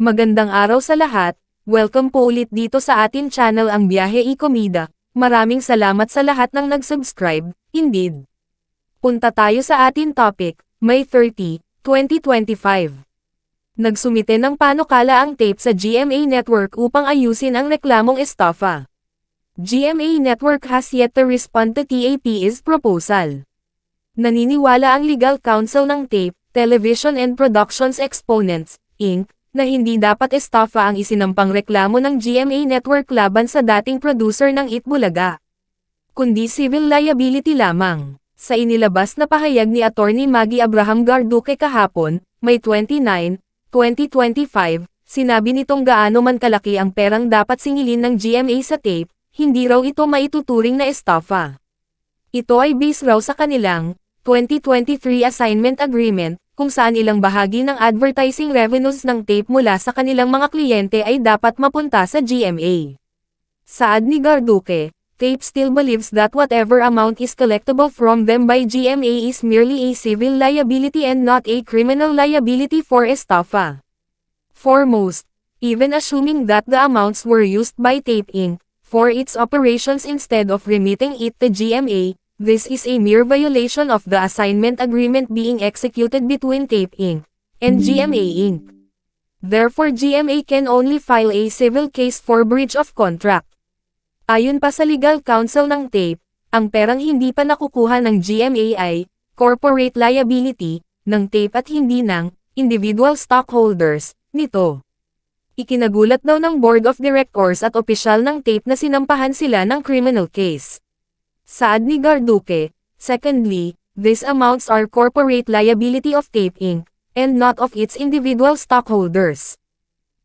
Magandang araw sa lahat, welcome po ulit dito sa atin channel ang Biyahe y Komida. Maraming salamat sa lahat ng nag-subscribe, indeed. Punta tayo sa atin topic, May 30, 2025. Nagsumite ng panukala ang tape sa GMA Network upang ayusin ang reklamong estafa. GMA Network has yet to respond to TAP's proposal. Naniniwala ang legal counsel ng Tape, Television and Productions Exponents, Inc., na hindi dapat estafa ang isinampang reklamo ng GMA Network laban sa dating producer ng Itbulaga, kundi civil liability lamang. Sa inilabas na pahayag ni Attorney Maggie Abraham Garduque kahapon, May 29, 2025, sinabi nitong gaano man kalaki ang perang dapat singilin ng GMA sa tape, hindi raw ito maituturing na estafa. Ito ay based raw sa kanilang 2023 assignment agreement, kung saan ilang bahagi ng advertising revenues ng tape mula sa kanilang mga kliyente ay dapat mapunta sa GMA. Saad ni Garduque, Tape still believes that whatever amount is collectible from them by GMA is merely a civil liability and not a criminal liability for estafa. Foremost, even assuming that the amounts were used by Tape Inc. for its operations instead of remitting it to GMA, this is a mere violation of the assignment agreement being executed between Tape Inc. and GMA Inc. Therefore GMA can only file a civil case for breach of contract. Ayon pa sa legal counsel ng Tape, ang perang hindi pa nakukuha ng GMA ay corporate liability ng Tape at hindi ng individual stockholders nito. Ikinagulat daw ng board of directors at opisyal ng Tape na sinampahan sila ng criminal case. Saad ni Garduque, secondly, these amounts are corporate liability of Tape Inc., and not of its individual stockholders.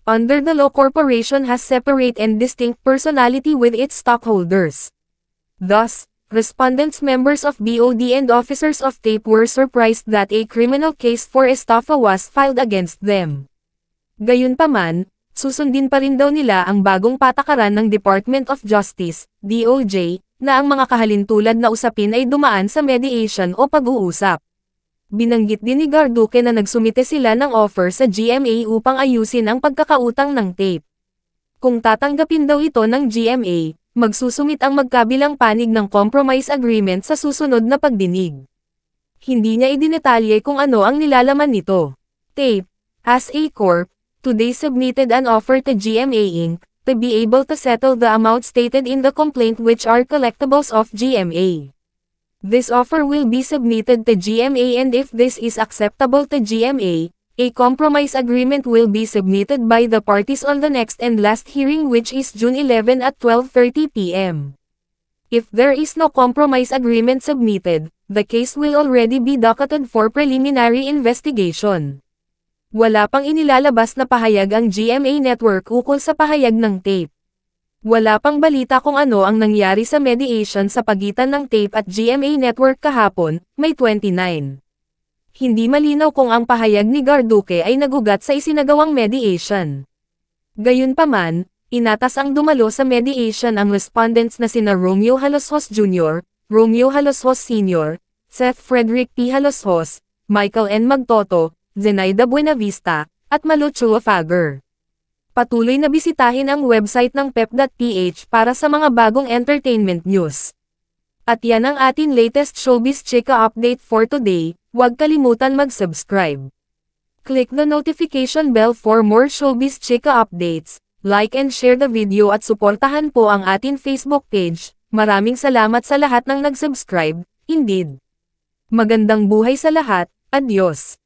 Under the law, corporation has separate and distinct personality with its stockholders. Thus, respondents members of BOD and officers of Tape were surprised that a criminal case for estafa was filed against them. Gayunpaman, susundin pa rin daw nila ang bagong patakaran ng Department of Justice, DOJ, na ang mga kahalintulad na usapin ay dumaan sa mediation o pag-uusap. Binanggit din ni Garduque na nagsumite sila ng offer sa GMA upang ayusin ang pagkakautang ng tape. Kung tatanggapin daw ito ng GMA, magsusumit ang magkabilang panig ng compromise agreement sa susunod na pagdinig. Hindi niya idinetalye kung ano ang nilalaman nito. Tape, as a corp, today submitted an offer to GMA Inc. to be able to settle the amount stated in the complaint which are collectibles of GMA. This offer will be submitted to GMA and if this is acceptable to GMA, a compromise agreement will be submitted by the parties on the next and last hearing which is June 11 at 12:30 p.m. If there is no compromise agreement submitted, the case will already be docketed for preliminary investigation. Wala pang inilalabas na pahayag ang GMA Network ukol sa pahayag ng Tape. Wala pang balita kung ano ang nangyari sa mediation sa pagitan ng Tape at GMA Network kahapon, May 29. Hindi malinaw kung ang pahayag ni Garduque ay nagugat sa isinagawang mediation. Gayunpaman, inatas ang dumalo sa mediation ang respondents na sina Romeo Haloshos Jr., Romeo Haloshos Sr., Seth Frederick P. Haloshos, Michael N. Magtoto, Zenaida Buenavista, at Malu Chua Fager. Patuloy na bisitahin ang website ng pep.ph para sa mga bagong entertainment news. At yan ang atin latest showbiz chika update for today, huwag kalimutan mag-subscribe. Click the notification bell for more showbiz chika updates, like and share the video at suportahan po ang atin Facebook page. Maraming salamat sa lahat ng nag-subscribe, indeed. Magandang buhay sa lahat, adios.